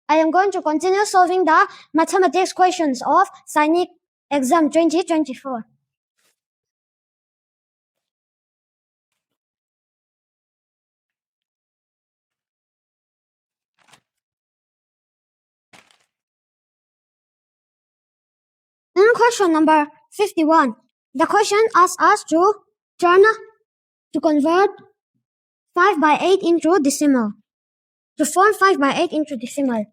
I am going to continue solving the mathematics questions of Sainik exam 2024. In question number 51, the question asks us to convert 5 by 8 into decimal, to form 5 by 8 into decimal.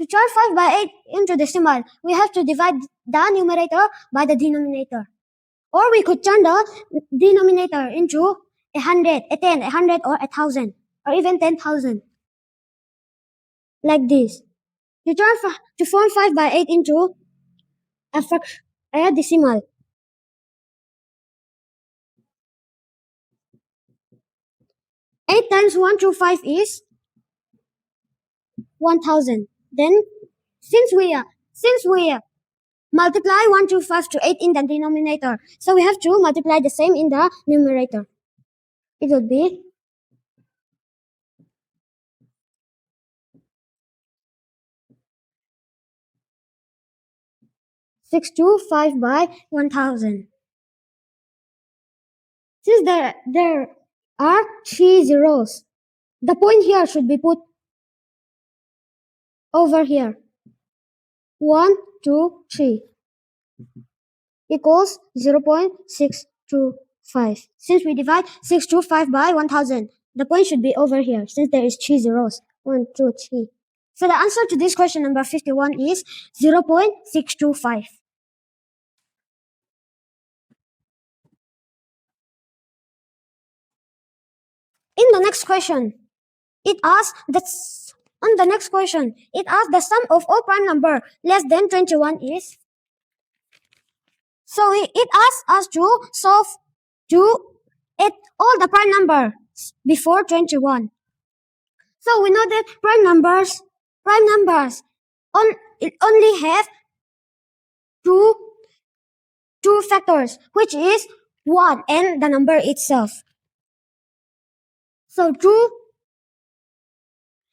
To turn 5 by 8 into decimal, we have to divide the numerator by the denominator. Or we could turn the denominator into 100, 10, 100, or 1,000, or even 10,000. Like this. To form 5 by 8 into a decimal. 8 times 125 is 1,000. Then, since we multiply 125 to 8 in the denominator, so we have to multiply the same in the numerator. It would be 625 by 1,000. Since there are 3 zeros, the point here should be put over here. 1, 2, 3 equals 0.625. Since we divide 625 by 1,000, the point should be over here since there is 3 zeros. 1, 2, 3. So the answer to this question number 51 is 0.625. In the next question, it asks the sum of all prime number less than 21 is. So it asks us to solve all the prime numbers before 21. So we know that prime numbers only have two factors, which is 1 and the number itself. So 2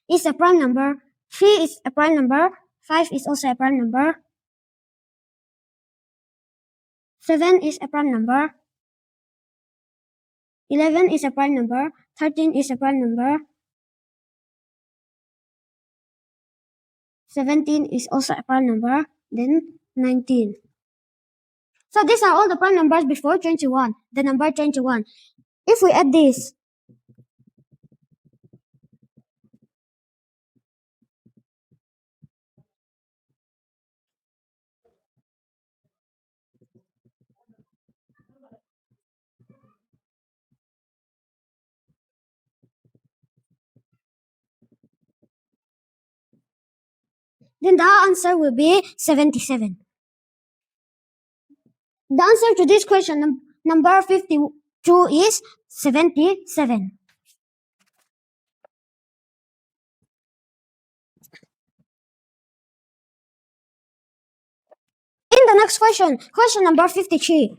is a prime number, 3 is a prime number, 5 is also a prime number, 7 is a prime number, 11 is a prime number, 13 is a prime number, 17 is also a prime number, then 19. So these are all the prime numbers before 21, the number 21. If we add this, then the answer will be 77. The answer to this question number 52 is 77. In the next question number 53,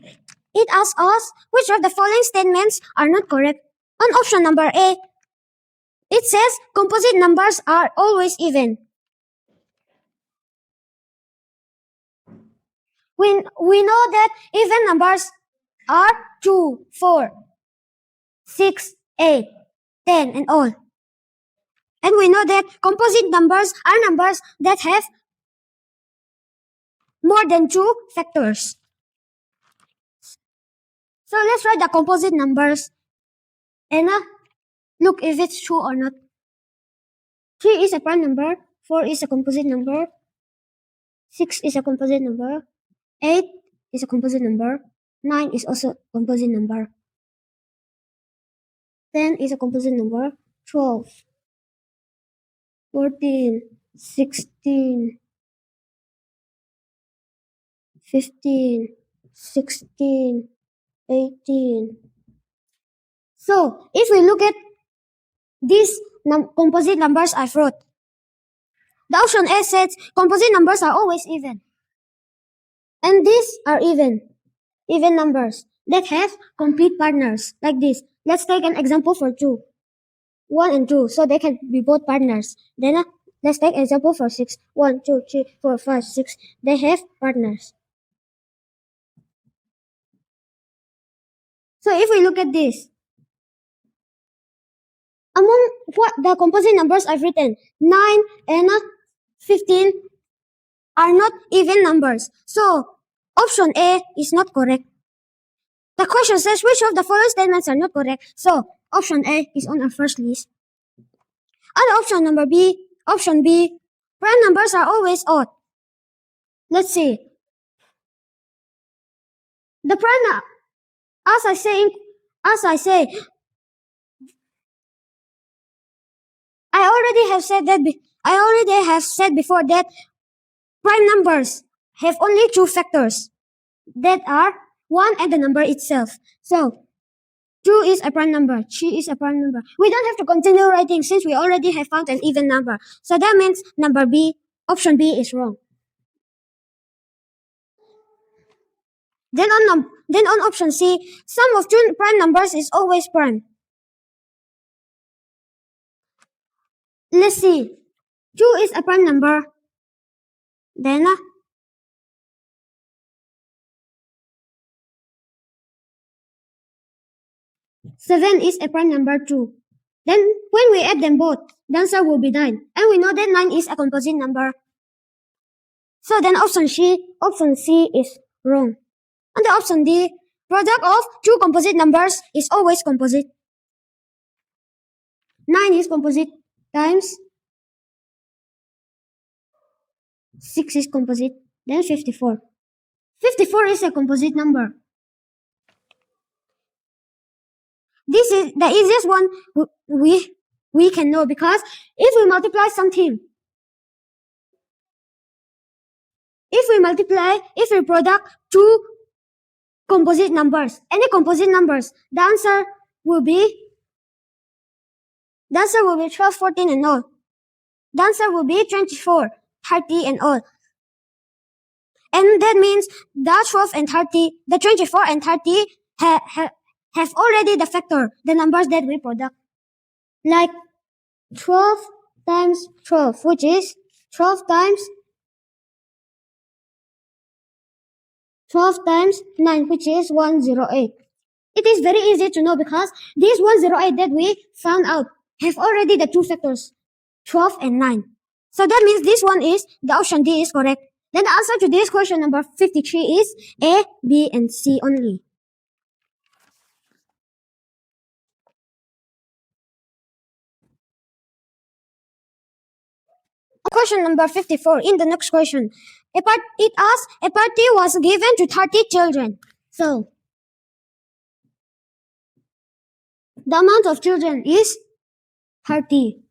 it asks us which of the following statements are not correct. On option number A, it says composite numbers are always even. We know that even numbers are 2, 4, 6, 8, 10, and all. And we know that composite numbers are numbers that have more than 2 factors. So let's write the composite numbers and look if it's true or not. 3 is a prime number, 4 is a composite number, 6 is a composite number, 8 is a composite number, 9 is also a composite number, 10 is a composite number, 12, 14, 16, 15, 16, 18. So, if we look at these composite numbers I've wrote, the option A says composite numbers are always even. And these are even numbers. that have complete partners like this. Let's take an example for 2. 1 and 2, so they can be both partners. Then let's take example for 6. 1, 2, 3, 4, 5, 6. They have partners. So if we look at this, among what the composite numbers I've written, 9 and 15 are not even numbers. So option A is not correct. The question says which of the following statements are not correct. So option A is on our first list. And option B, prime numbers are always odd. Let's see. The prime, as I say, I already have said that. I already have said before that prime numbers have only two factors that are 1 and the number itself. So 2 is a prime number, 3 is a prime number. We don't have to continue writing since we already have found an even number. So that means number B, option B is wrong. Then on option C, sum of two prime numbers is always prime. Let's see. 2 is a prime number. Then 7 is a prime number too. Then when we add them both, the answer will be 9. And we know that 9 is a composite number. So then option C is wrong. And the option D, product of two composite numbers is always composite. 9 is composite times 6 is composite, then 54. 54 is a composite number. This is the easiest one we can know because if we multiply something, if we product two composite numbers, any composite numbers, the answer will be 12, 14 and all. The answer will be 24, 30 and all. And that means the 12 and 30, the 24 and 30 have already the factor, the numbers that we product. Like 12 times 12, which is 12 times 9, which is 108. It is very easy to know because these 108 that we found out have already the two factors, 12 and 9. So that means this one is, the option D is correct. Then the answer to this question number 53 is A, B, and C only. Question number 54 in the next question. It asks, a party was given to 30 children. So, the amount of children is 30.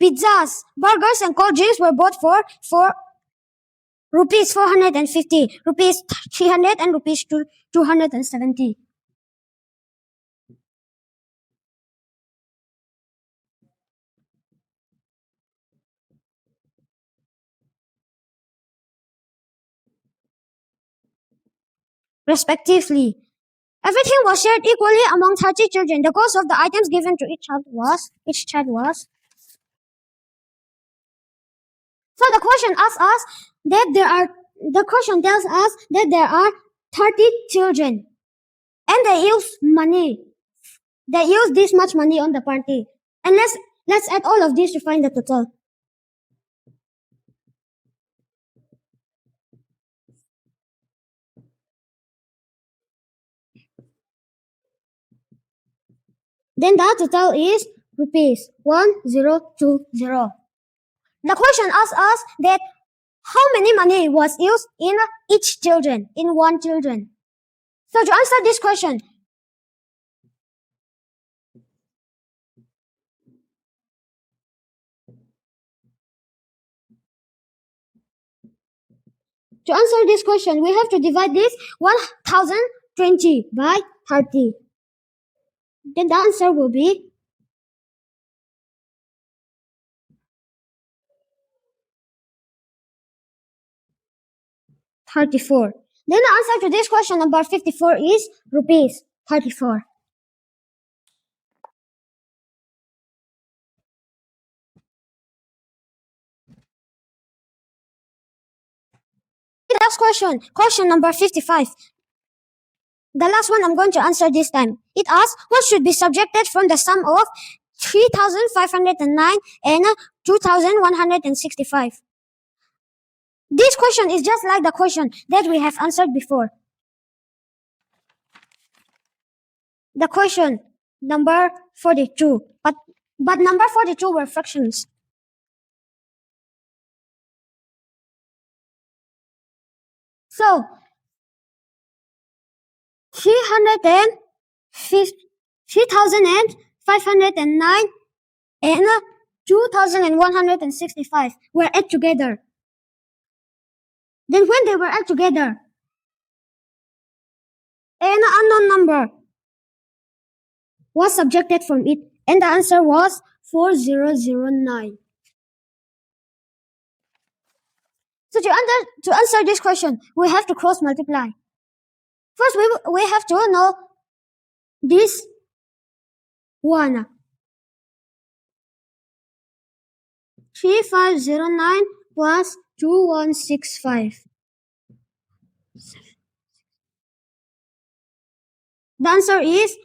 Pizzas, burgers, and cold drinks were bought for rupees 450, rupees 300, and rupees 270. Respectively. Everything was shared equally among 30 children. The cost of the items given to each child was. So the question tells us that there are 30 children. And they use money. They use this much money on the party. And let's add all of this to find the total. Then the total is rupees 1020. The question asks us that how many money was used in each children, in one children. So to answer this question, we have to divide this 1020 by 30. Then the answer will be 34. Then the answer to this question number 54 is rupees 34. The last question number 55. The last one I'm going to answer this time. It asks, what should be subtracted from the sum of 3,509 and 2,165? This question is just like the question that we have answered before. The question number 42. But number 42 were fractions. So 3,509 and 2,165 were added together. Then when they were added together, an unknown number was subtracted from it, and the answer was 4009. So to answer this question, we have to cross multiply. First, we have to know this one. 3509 plus 2165. The answer is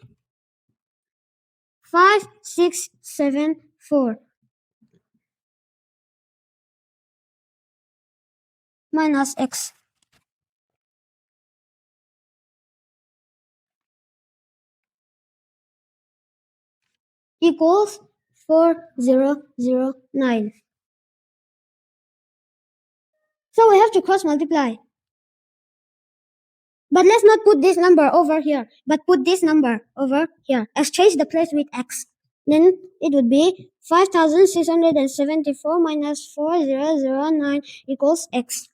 5674 minus x. Equals 4009. So we have to cross multiply. But let's not put this number over here, but put this number over here. Exchange the place with x. Then it would be 5674 minus 4009 equals x.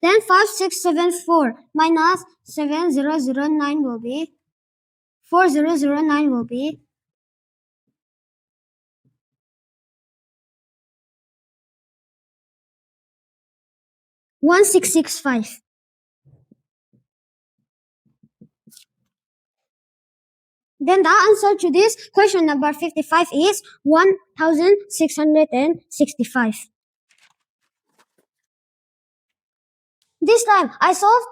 Then 5674 minus 7009 will be 4009 will be 1665. Then the answer to this question number 55 is 1665. This time I solved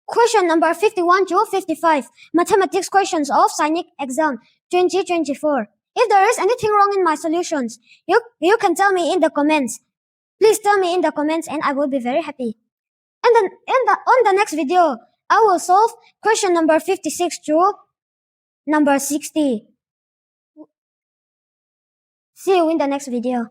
question number 51 to 55 mathematics questions of Sainik exam 2024. If there is anything wrong in my solutions, you can tell me in the comments. Please tell me in the comments and I will be very happy. And then on the next video, I will solve question number 56 to number 60. See you in the next video.